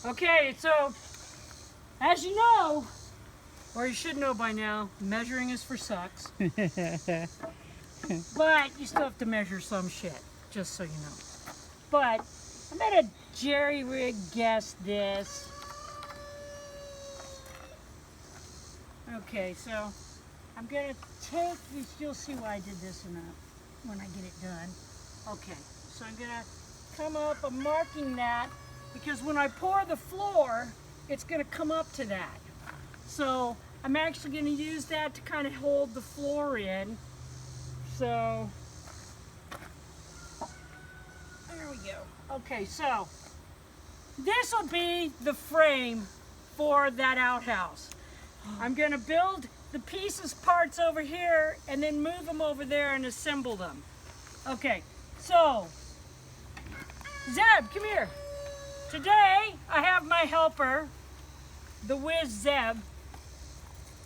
Okay, so as you know, or you should know by now, measuring is for sucks. But you still have to measure some shit, just so you know. But I'm gonna jerry-rig guess this. Okay, so I'm gonna take this, you'll see why I did this when I get it done. Okay, so I'm gonna come up, I'm marking that, because when I pour the floor, it's gonna come up to that. So I'm actually gonna use that to kind of hold the floor in. So, there we go. Okay, so this will be the frame for that outhouse. I'm going to build the pieces parts over here and then move them over there and assemble them. Okay, so Zeb, come here. Today I have my helper, the whiz Zeb,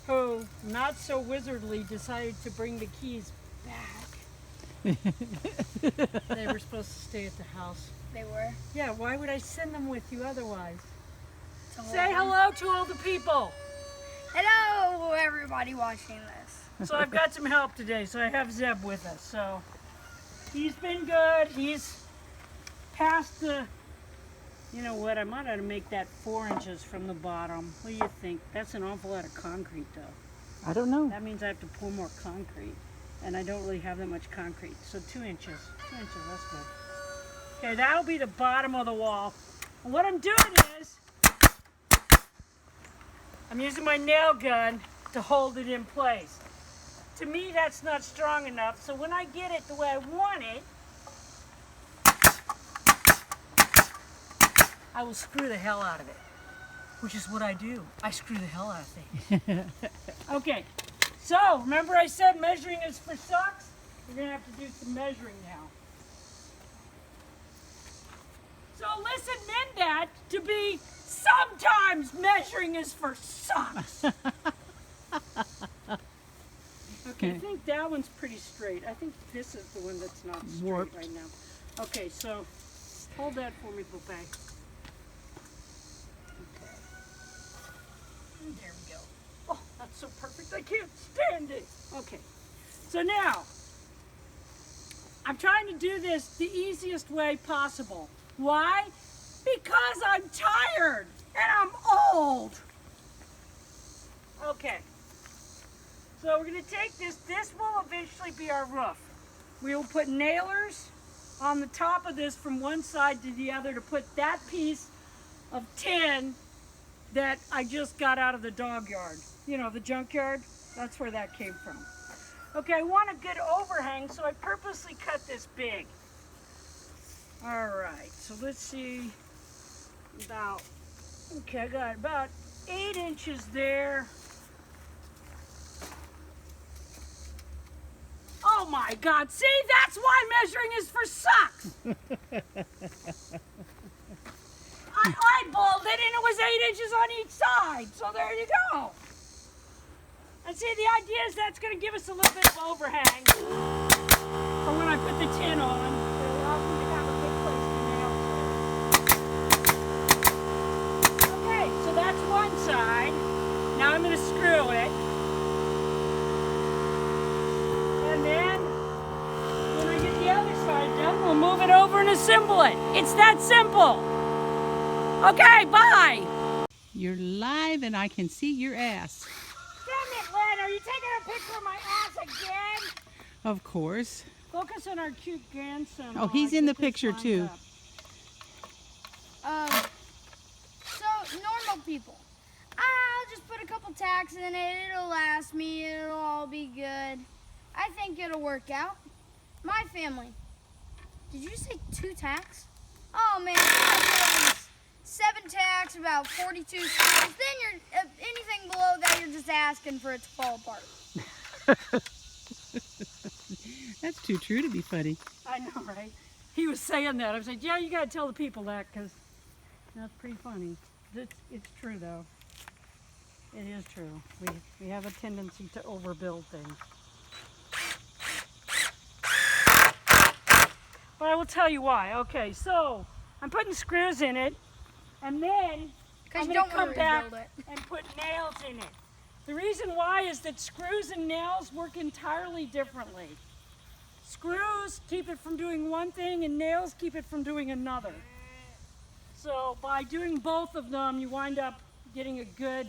who, not so wizardly, decided to bring the keys back. They were supposed to stay at the house. They were? Yeah, why would I send them with you otherwise? Say hello to all the people. Hello, everybody watching this. So I've got some help today, so I have Zeb with us. So he's been good. He's past the, you know what, I might have to make that 4 inches from the bottom. What do you think? That's an awful lot of concrete though. I don't know. That means I have to pour more concrete. And I don't really have that much concrete. So 2 inches. 2 inches, that's good. Okay, that'll be the bottom of the wall. And what I'm doing is, I'm using my nail gun to hold it in place. To me, that's not strong enough, so when I get it the way I want it, I will screw the hell out of it, which is what I do. I screw the hell out of things. Okay, so remember I said measuring is for sucks? We're gonna have to do some measuring now. So listen in that to be sometimes measuring is for sucks. Okay, I think that one's pretty straight. I think this is the one that's not straight Warped. right now. Okay, so hold that for me, Poupée. Okay. There we go. Oh, that's so perfect. I can't stand it. Okay, so now I'm trying to do this the easiest way possible. Why? Because I'm tired and I'm old. Okay. So we're going to take this. This will eventually be our roof. We will put nailers on the top of this from one side to the other to put that piece of tin that I just got out of the dog yard. You know, the junkyard. That's where that came from. Okay, I want a good overhang, so I purposely cut this big. All right, so let's see about, okay, I got about 8 inches there. Oh my God, see, that's why measuring is for sucks. I eyeballed it and it was 8 inches on each side, so there you go. And see, the idea is that's gonna give us a little bit of overhang for when I put the tin on. Okay, so that's one side. Now I'm gonna screw it. And then, when I get the other side done, we'll move it over and assemble it. It's that simple. Okay, bye. You're live and I can see your ass. Damn it, Lynn, are you taking a picture of my ass again? Of course. Focus on our cute grandson. Oh, he's in the picture too. So normal people. I'll just put a couple tacks in it. It'll last me. It'll all be good. I think it'll work out. My family. Did you say 2 tacks? Oh man, at least 7 tacks, about 42 screws. Then you're anything below that, you're just asking for it to fall apart. That's too true to be funny. I know, right? He was saying that. I was like, yeah, you got to tell the people that because that's pretty funny. It's true, though. It is true. We have a tendency to overbuild things. But I will tell you why. Okay, so I'm putting screws in it. And then Because I'm you going don't to want come to back rebuild it. and put nails in it. The reason why is that screws and nails work entirely differently. Screws keep it from doing one thing and nails keep it from doing another. So by doing both of them, you wind up getting a good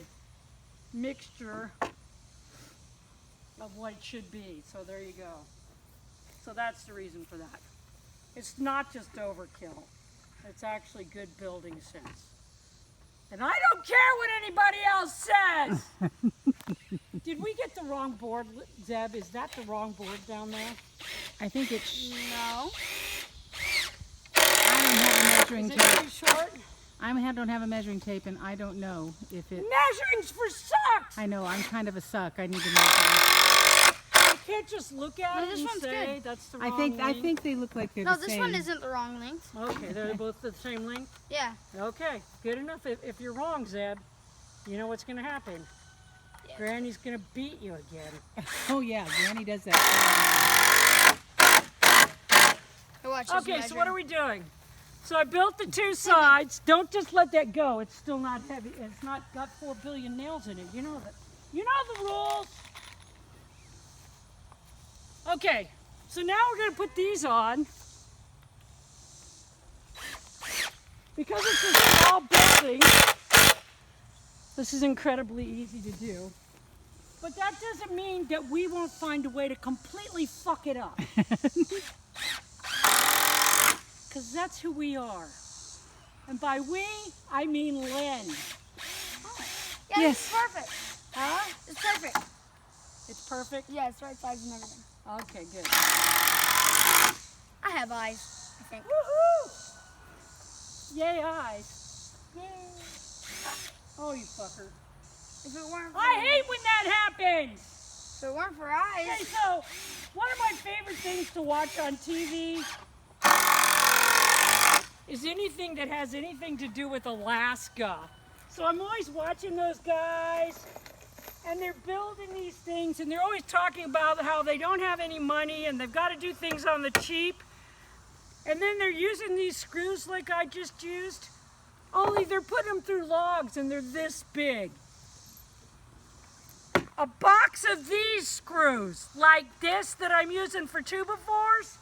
mixture of what it should be. So there you go. So that's the reason for that. It's not just overkill. It's actually good building sense. And I don't care what anybody else says. Did we get the wrong board, Zeb? Is that the wrong board down there? I think it's. No. I don't have a measuring Is it tape. too short? Don't have a measuring tape, and I don't know if it. Measuring's for sucks! I know I'm kind of a suck. I need to measure. I can't just look at No, it this and one's say good. that's the I wrong think length. they look like they're No, the this same. one isn't the wrong length. Okay, they're both the same length? Yeah. Okay, good enough. If you're wrong, Zeb, you know what's going to happen. Yeah. Granny's going to beat you again. Oh yeah, Granny does that. Here, watch this Okay, so what are measuring. we doing? So I built the two sides. Don't just let that go. It's still not heavy. It's not got 4 billion nails in it. You know that. You know the rules. Okay, so now we're going to put these on. Because it's a small building, this is incredibly easy to do. But that doesn't mean that we won't find a way to completely fuck it up. Because that's who we are. And by we, I mean Lynn. Yeah, Yes. it's perfect. Huh? It's perfect. It's perfect? Yeah, it's right size and everything. Okay, good. I have eyes, I think. Woohoo! Yay, eyes. Yay. Oh, you fucker. If it weren't for, I hate when that happens! if it weren't for Okay, eyes, so one of my favorite things to watch on TV is anything that has anything to do with Alaska. So I'm always watching those guys, and they're building these things, and they're always talking about how they don't have any money and they've got to do things on the cheap. And then they're using these screws like I just used, only they're putting them through logs and they're this big. A box of these screws, like this that I'm using for 2x4s,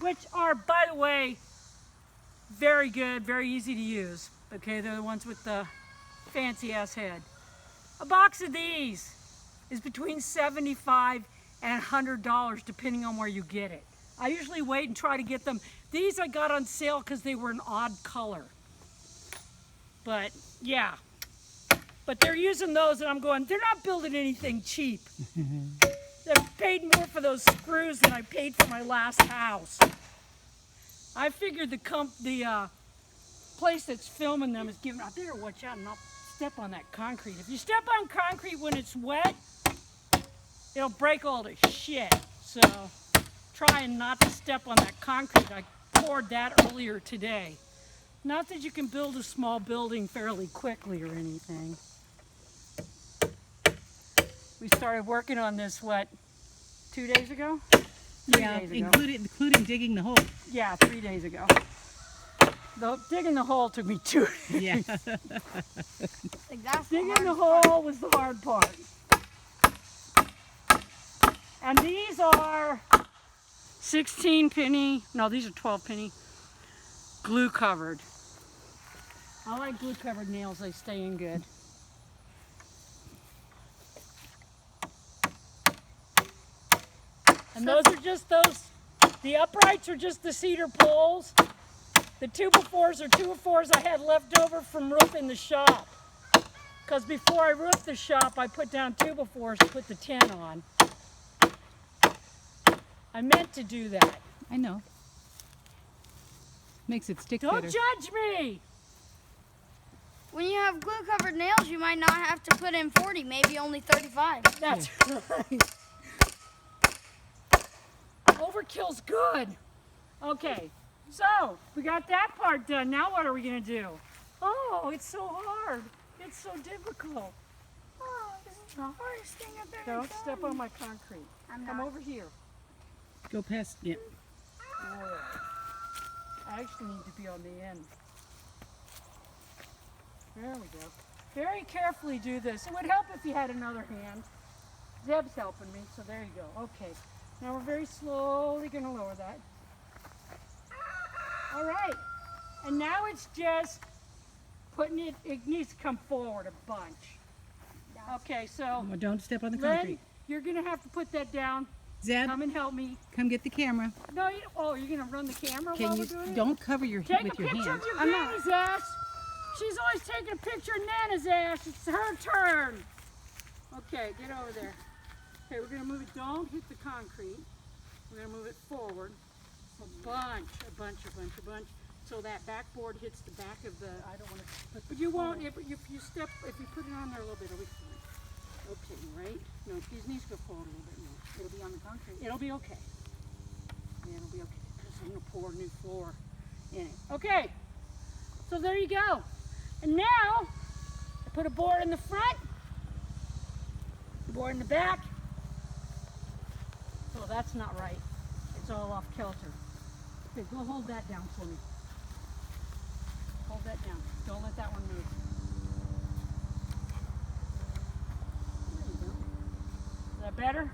which are, by the way, very good, very easy to use. Okay, they're the ones with the fancy ass head. A box of these is between $75 and $100 depending on where you get it. I usually wait and try to get them. These I got on sale because they were an odd color. But yeah, but they're using those and I'm going, they're not building anything cheap. They've paid more for those screws than I paid for my last house. I figured the place that's filming them is giving, I better watch out and not step on that concrete. If you step on concrete when it's wet, it'll break all the shit. So trying not to step on that concrete. I poured that earlier today. Not that you can build a small building fairly quickly or anything. We started working on this, what, 2 days ago? 3 Yeah, days ago. including digging the hole. Yeah, 3 days ago. Digging the hole took me 2 days. Yeah. like that's Digging the hole was the hard part. And these are 16 penny, no, these are 12 penny, glue covered. I like glue covered nails, they stay in good. And those are just the uprights are just the cedar poles. The 2x4s are 2x4s I had left over from roofing the shop. Because before I roofed the shop, I put down 2x4s to put the tent on. I meant to do that. I know. Makes it stick Don't better. judge me! When you have glue covered nails, you might not have to put in 40, maybe only 35. That's right. Overkill's good. Okay, so we got that part done. Now what are we gonna do? Oh, it's so hard. It's so difficult. Oh, this is the hardest thing I've ever Don't done. step on my concrete. I'm Come not. over here. Go past. Yeah. All right. I actually need to be on the end. There we go. Very carefully do this. It would help if you had another hand. Zeb's helping me, so there you go. Okay. Now we're very slowly going to lower that. All right. And now it's just putting it, it needs to come forward a bunch. Okay, so Well, don't step on the Lynn, concrete. you're going to have to put that down. Zeb, Come and help me. come get the camera. No, you, oh, you're going to run the camera while Can we're you doing it? don't cover your Take with a your picture hands. of your I'm not. granny's ass. She's always taking a picture of Nana's ass. It's her turn. Okay, get over there. Okay, we're going to move it. Don't hit the concrete. We're going to move it forward. A bunch. So that backboard hits the back of the, I don't want to, but you won't, if you put it on there a little bit, it'll be fine. Okay, right? No, these knees go forward a little bit more. It'll be on the concrete. It'll be okay. Yeah, it'll be okay, because I'm going to pour new floor in it. Okay, so there you go. And now, I put a board in the front, a board in the back. Oh, that's not right. It's all off kilter. Okay, go hold that down for me. Hold that down. Don't let that one move. There you go. Is that better?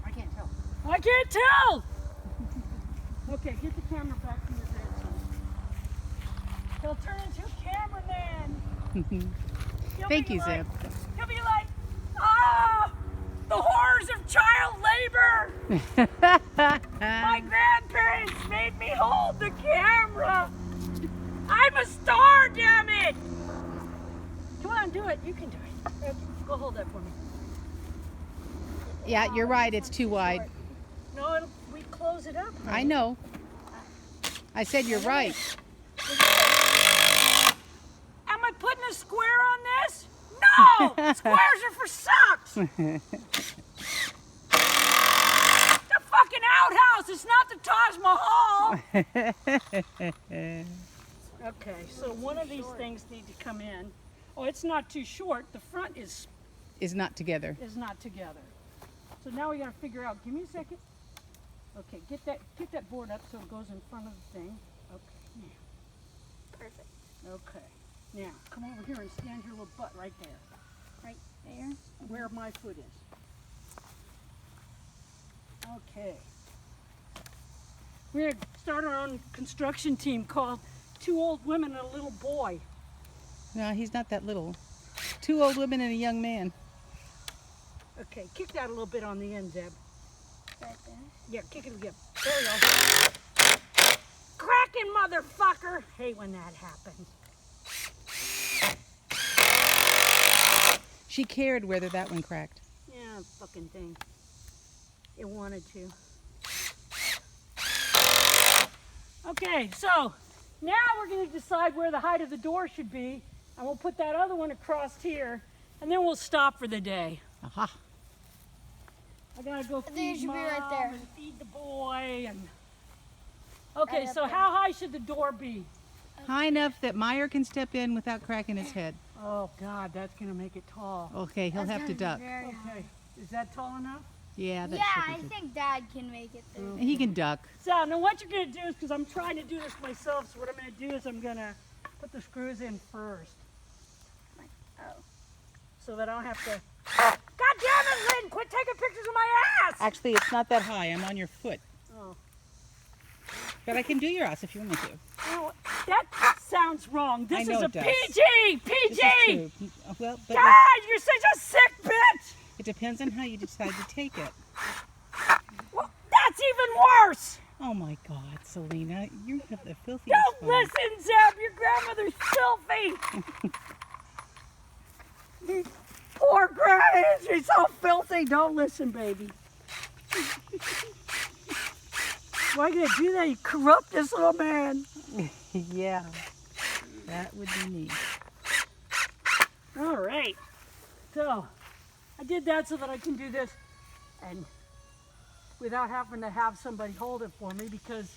I can't tell. I can't tell! Okay, get the camera back from your grandson. He'll turn into a cameraman. Thank you, Zeb. He'll be like, oh, the horrors of child labor. My grandparents made me hold the camera. I'm a star, damn it! Come on, do it. You can do it. Okay, go hold that for me. Yeah, you're right. It's too wide. No, we close it up. I know. I said you're right. Am I putting a square on this? No! Squares are for socks! The fucking outhouse! It's not the Taj Mahal! Okay, so one of these things need to come in. Oh, it's not too short. The front is Not together. not together. So now we gotta figure out. Give me a second. Okay, get that board up so it goes in front of the thing. Okay, now. Perfect. Okay, now come over here and stand your little butt right there. Right there. Where my foot is. Okay. We're gonna start our own construction team called Two Old Women and a Little Boy. No, he's not that little. 2 old women and a young man. Okay, kick that a little bit on the end, Zeb. Right there. Yeah, kick it again. There we go. Cracking, motherfucker! Hate when that happens. She cared whether that one cracked. Yeah, fucking thing. It wanted to. Okay, so now we're going to decide where the height of the door should be, and we'll put that other one across here, and then we'll stop for the day. Aha. I gotta go I think it feed should Mom be right there. and feed the boy, and okay. Right up So there. how high should the door be? High enough that Meyer can step in without cracking his head. Oh God, that's gonna make it tall. Okay, he'll That's have to gonna duck. be very high. Okay, is that tall enough? Yeah, that Yeah, should I be good. think Dad can make it through. He can duck. So now what you're gonna do is, because I'm trying to do this myself, so what I'm gonna do is I'm gonna put the screws in first, Oh. so that I don't have to. God damn it, Lynn! Quit taking pictures of my ass! Actually, it's not that high. I'm on your foot. Oh, But I can do your ass if you want me to. no, that sounds wrong. This I know is a it does. PG! This is PG! true. Well, but God, you're such a sick bitch! it depends on how you decide to take it. Well, that's even worse! Oh my God, Selena, you have the filthiest Don't phone. listen, Zeb! Your grandmother's filthy! Poor granny, she's so filthy! Don't listen, baby. Why are you gonna do that? You corrupt this little man. Yeah, that would be me. All right. So, I did that so that I can do this and without having to have somebody hold it for me because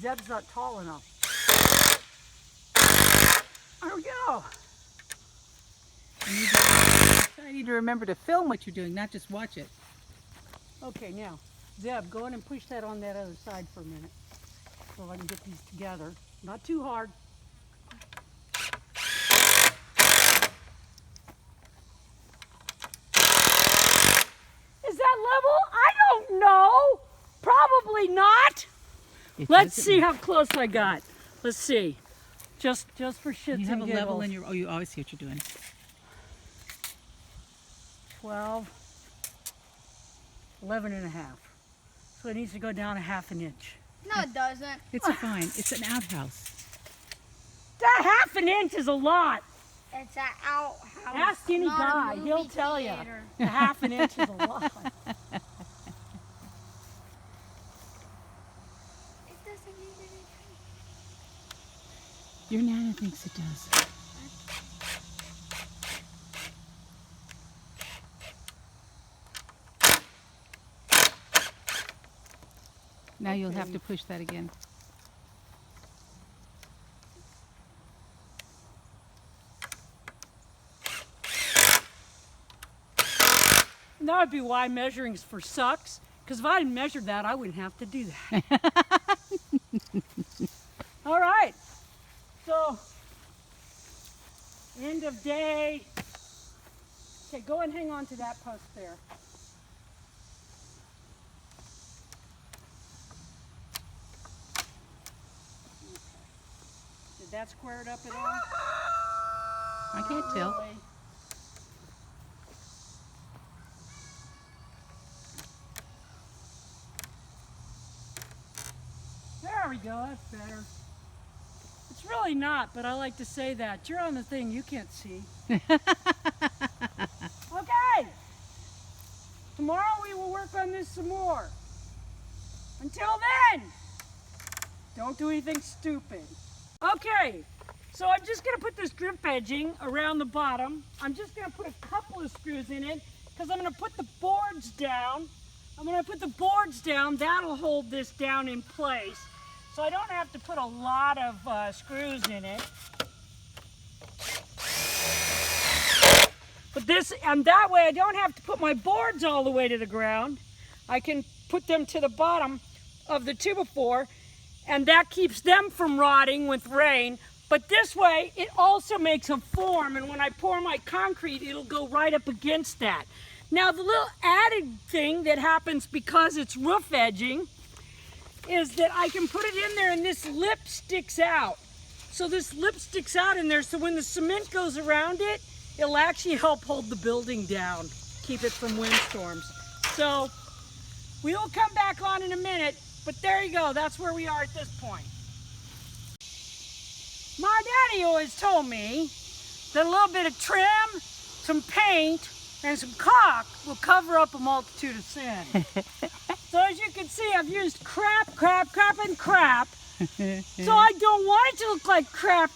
Zeb's not tall enough. There we go. I need to remember to film what you're doing, not just watch it. Okay, now, Zeb, go in and push that on that other side for a minute so I can get these together. Not too hard. Let's see how close I got. Let's see. Just for shits You have and a giggles. level in your. Oh, you always see what you're doing. 12, 11 and a half. So it needs to go down a half an inch. No, it doesn't. It's fine. It's an outhouse. That half an inch is a lot. It's an outhouse. Ask any not a guy, movie he'll tell you. theater. A half an inch is a lot. It doesn't need anything. Your Nana thinks it does. Now you'll have to push that again. And that would be why measuring's for sucks. Because if I hadn't measured that, I wouldn't have to do that. All right. So, end of day. Okay, go and hang on to that post there. Did that square it up at all? I can't tell. Really? There we go, that's better. It's really not, but I like to say that. You're on the thing you can't see. Okay! Tomorrow we will work on this some more. Until then, don't do anything stupid. Okay, so I'm just going to put this drip edging around the bottom. I'm just going to put a couple of screws in it because I'm going to put the boards down. And when I put the boards down, that'll hold this down in place. So I don't have to put a lot of screws in it. But this, and that way I don't have to put my boards all the way to the ground. I can put them to the bottom of the 2x4, and that keeps them from rotting with rain. But this way, it also makes a form, and when I pour my concrete, it'll go right up against that. Now, the little added thing that happens because it's roof edging is that I can put it in there and this lip sticks out. So this lip sticks out in there, so when the cement goes around it, it'll actually help hold the building down, keep it from windstorms. So we'll come back on in a minute, but there you go, that's where we are at this point. My daddy always told me that a little bit of trim, some paint, and some caulk will cover up a multitude of sin. So as you can see, I've used crap, and crap. So I don't want it to look like crap,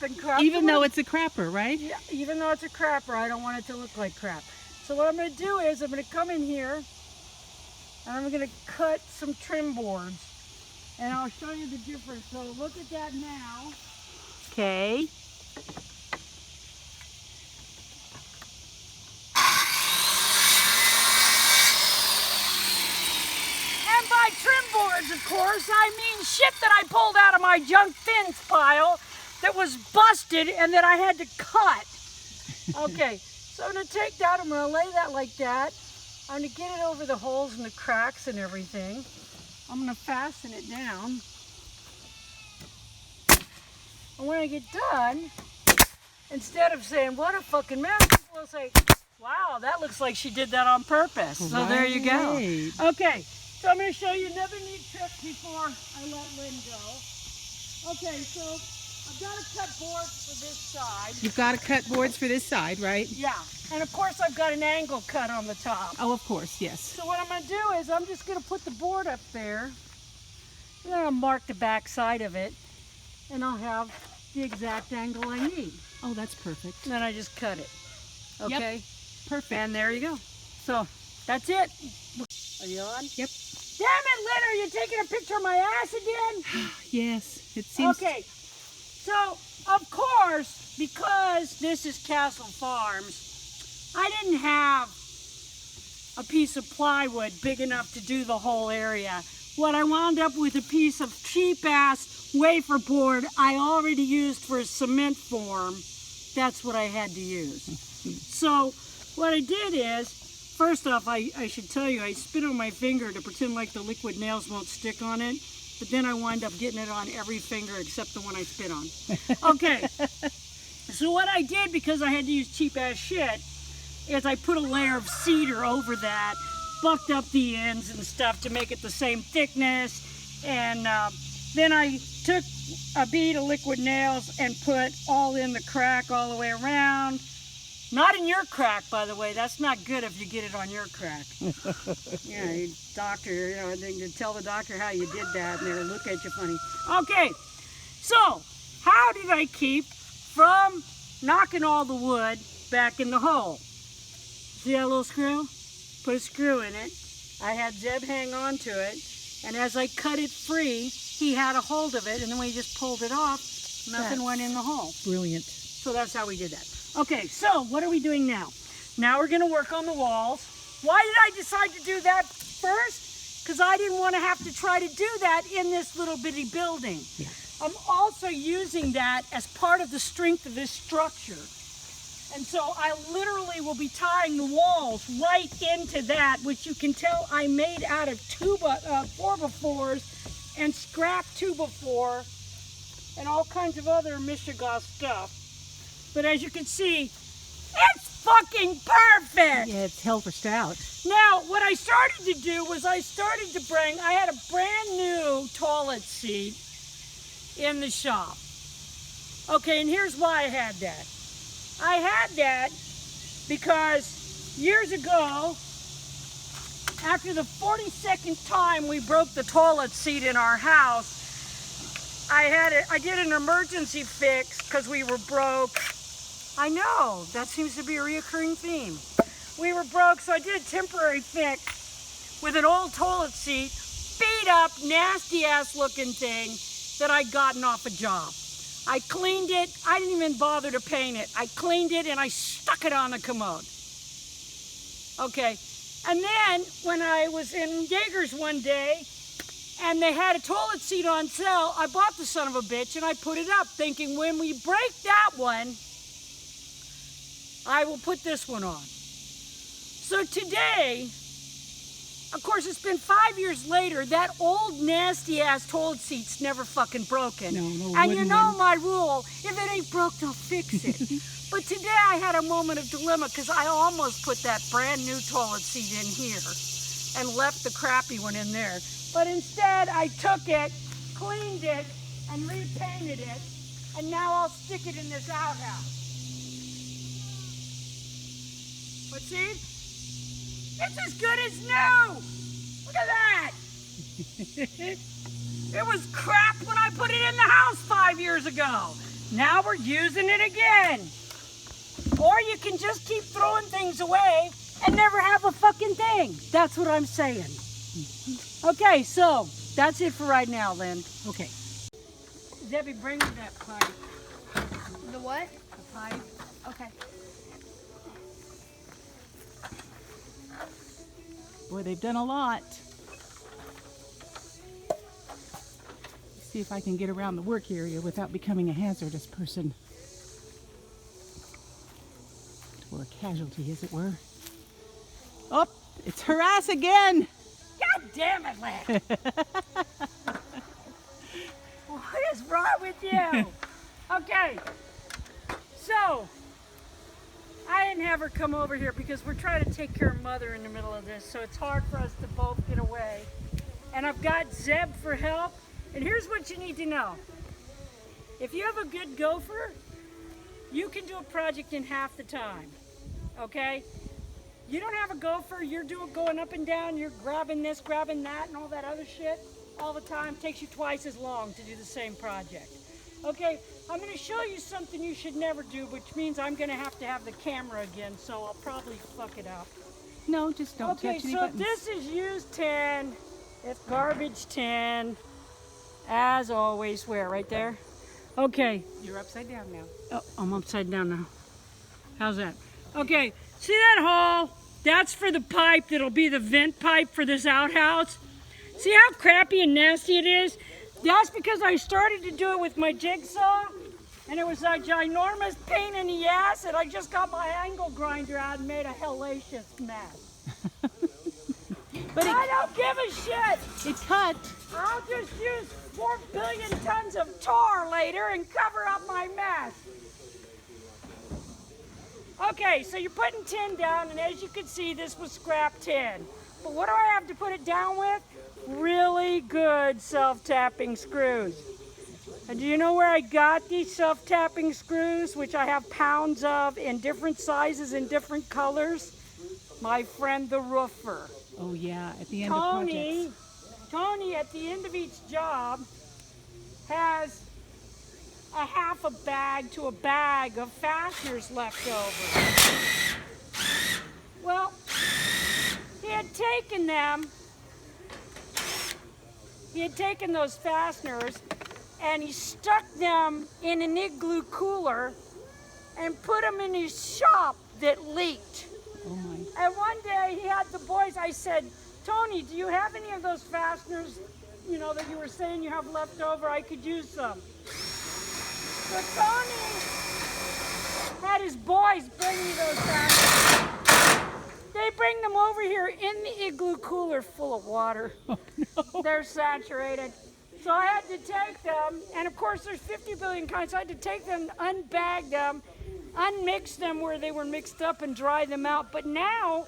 and crap. Even though it's a crapper, right? Yeah, even though it's a crapper, I don't want it to look like crap. So what I'm going to do is I'm going to come in here and I'm going to cut some trim boards. And I'll show you the difference. So look at that now. Okay. And by trim boards, of course, I mean shit that I pulled out of my junk fins pile that was busted and that I had to cut. Okay, so I'm going to take that, I'm going to lay that like that. I'm going to get it over the holes and the cracks and everything. I'm going to fasten it down. And when I get done, instead of saying, what a fucking mess, people will say, wow, that looks like she did that on purpose. So there you go. Okay, so I'm going to show you another neat trick before I let Lynn go. Okay, so I've got to cut boards for this side. You've got to cut boards for this side, right? Yeah, and of course I've got an angle cut on the top. Oh, of course, yes. So what I'm going to do is I'm just going to put the board up there. And then I'll mark the back side of it. And I'll have the exact angle I need. Oh, that's perfect. And then I just cut it. Okay? Yep. Perfect. And there you go. So, that's it. Are you on? Yep. Damn it, Lynn, are you taking a picture of my ass again? Yes, it seems. Okay. So, of course, because this is Castle Farms, I didn't have a piece of plywood big enough to do the whole area. What I wound up with a piece of cheap-ass wafer board I already used for a cement form. That's what I had to use. So what I did is, first off, I should tell you, I spit on my finger to pretend like the liquid nails won't stick on it. but then I wind up getting it on every finger except the one I spit on. Okay, so what I did, because I had to use cheap ass shit, is I put a layer of cedar over that, bucked up the ends and stuff to make it the same thickness, and then I took a bead of liquid nails and put all in the crack all the way around. Not in your crack, by the way. That's not good if you get it on your crack. Yeah, doctor, you know, they can tell the doctor how you did that and they'll look at you funny. Okay, so how did I keep from knocking all the wood back in the hole? See that little screw? Put a screw in it. I had Zeb hang on to it, and as I cut it free, he had a hold of it, and then when he just pulled it off, nothing went in the hole. Brilliant. So that's how we did that. Okay, so what are we doing now? Now we're gonna work on the walls. Why did I decide to do that first? Because I didn't want to have to try to do that in this little bitty building. Yeah. I'm also using that as part of the strength of this structure. And so I literally will be tying the walls right into that, which you can tell I made out of 4x4s and scrap 2x4 and all kinds of other Michigan stuff. But as you can see, it's fucking perfect. Yeah, it's hell for stout. Now, what I started to do was I had a brand new toilet seat in the shop. Okay, and here's why I had that. I had that because years ago, after the 42nd time we broke the toilet seat in our house, I did an emergency fix because we were broke. I know, that seems to be a reoccurring theme. We were broke, so I did a temporary fix with an old toilet seat, beat up, nasty ass looking thing that I'd gotten off a job. I cleaned it. I didn't even bother to paint it. I cleaned it and I stuck it on the commode. Okay, and then when I was in Jaegers one day and they had a toilet seat on sale, I bought the son of a bitch and I put it up thinking when we break that one, I will put this one on. So today, of course, it's been 5 years later, that old nasty ass toilet seat's never fucking broken. No, and you know my rule, if it ain't broke, don't fix it. But today I had a moment of dilemma because I almost put that brand new toilet seat in here and left the crappy one in there. But instead I took it, cleaned it, and repainted it, and now I'll stick it in this outhouse. But see? It's as good as new! Look at that! It was crap when I put it in the house 5 years ago. Now we're using it again. Or you can just keep throwing things away and never have a fucking thing. That's what I'm saying. Okay, so that's it for right now, Lynn. Okay. Debbie, bring me that pipe. The what? The pipe. Okay. Boy, they've done a lot. See if I can get around the work area without becoming a hazardous person. Or a casualty, as it were. Oh, it's her ass again! God damn it, Lynn! What is wrong with you? Okay, so I didn't have her come over here because we're trying to take care of Mother in the middle of this, so it's hard for us to both get away. And I've got Zeb for help. And here's what you need to know. If you have a good gopher, you can do a project in half the time, okay? You don't have a gopher, you're going up and down, you're grabbing this, grabbing that, and all that other shit all the time. It takes you twice as long to do the same project. Okay, I'm going to show you something you should never do, which means I'm going to have the camera again, so I'll probably fuck it up. No, just don't touch any buttons. Okay, so this is used tin. It's garbage tin. As always, where? Right there? Okay. You're upside down now. Oh, I'm upside down now. How's that? Okay, see that hole? That's for the pipe that'll be the vent pipe for this outhouse. See how crappy and nasty it is? That's because I started to do it with my jigsaw, and it was a ginormous pain in the ass, and I just got my angle grinder out and made a hellacious mess. But I don't give a shit. it cut. I'll just use 4 billion tons of tar later and cover up my mess. Okay, so you're putting tin down, and as you can see, this was scrap tin. But what do I have to put it down with? Really good self-tapping screws. And do you know where I got these self-tapping screws, which I have pounds of in different sizes and different colors? My friend the roofer. Oh yeah, at the end of projects. Tony, at the end of each job, has a half a bag to a bag of fasteners left over. Well, he had taken those fasteners and he stuck them in an igloo cooler and put them in his shop that leaked. Oh my. And one day he had the boys, I said, Tony, do you have any of those fasteners, you know, that you were saying you have left over? I could use some. So Tony had his boys bring me those fasteners. They bring them over here in the igloo cooler full of water. Oh, no. They're saturated. So I had to take them, and of course there's 50 billion kinds, so I had to take them, unbag them, unmix them where they were mixed up and dry them out. But now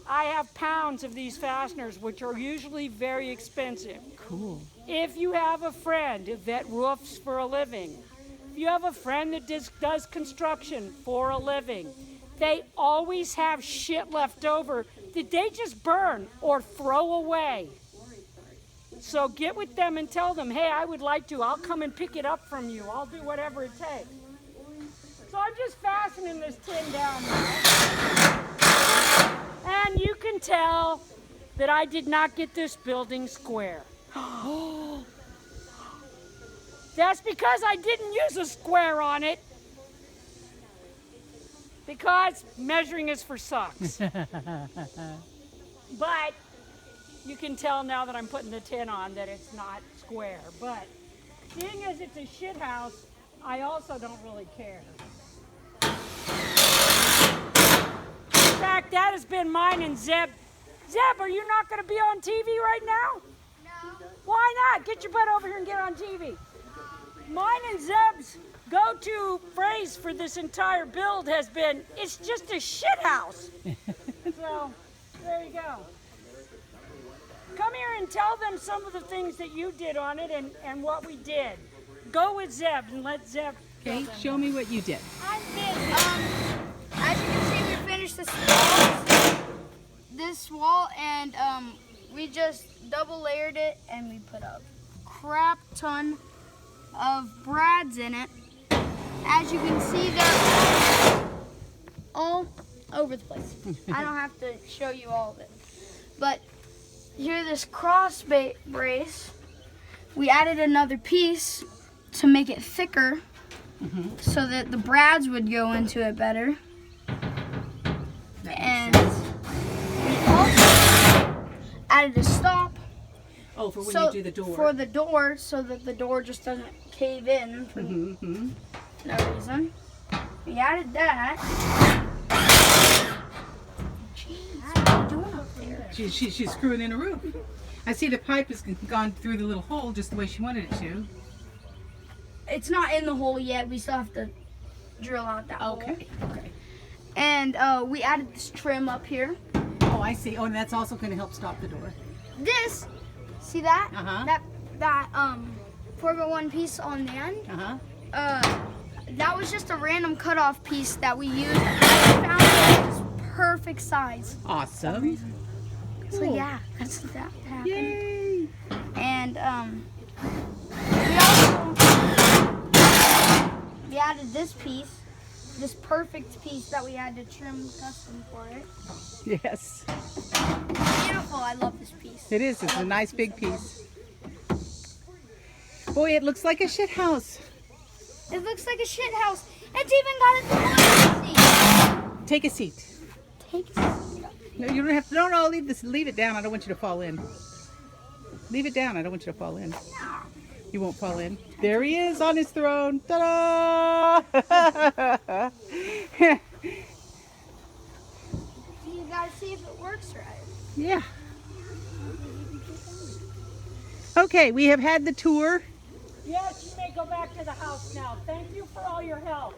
I have pounds of these fasteners, which are usually very expensive. Cool. If you have a friend that roofs for a living, if you have a friend that does construction for a living, they always have shit left over that they just burn or throw away. So get with them and tell them, hey, I would like to. I'll come and pick it up from you. I'll do whatever it takes. So I'm just fastening this tin down now. And you can tell that I did not get this building square. That's because I didn't use a square on it. Because measuring is for sucks. But you can tell now that I'm putting the tin on that it's not square. But seeing as it's a shit house, I also don't really care. In fact, that has been mine and Zeb. Zeb, are you not going to be on TV right now? No. Why not? Get your butt over here and get on TV. Mine and Zeb's go-to phrase for this entire build has been, it's just a shit house. So, there you go. Come here and tell them some of the things that you did on it and what we did. Go with Zeb and let Zeb. Okay, show me what you did. I did. As you can see, we finished this wall, and we just double layered it, and we put a crap ton of brads in it. As you can see, they're all over the place. I don't have to show you all of it, but here, this cross brace, we added another piece to make it thicker, so that the brads would go into it better. And we also added a stop. Oh, for when you do the door. For the door, so that the door just doesn't cave in for no reason. We added that. Jeez, what are you doing up there? She's screwing in a roof. I see the pipe has gone through the little hole just the way she wanted it to. It's not in the hole yet. We still have to drill out that hole. Okay. And we added this trim up here. Oh, I see. Oh, and that's also going to help stop the door. This, see that? Uh-huh. That 4x1 piece on the end. That was just a random cutoff piece that we used. I found it was perfect size. Awesome. So yeah, that's that happened. Yay! And we added this piece, this perfect piece that we had to trim custom for it. Yes. Beautiful, I love this piece. It is. It's a nice big piece. Boy, it looks like a shit house. It looks like a shit house. It's even got a toilet seat. Take a seat. Take a seat. No, you don't have to. No, leave this. Leave it down. I don't want you to fall in. Leave it down. I don't want you to fall in. You won't fall in. There he is on his throne. Ta-da! You gotta see if it works right. Yeah. Okay, we have had the tour. Yes, you may go back to the house now. Thank you for all your help.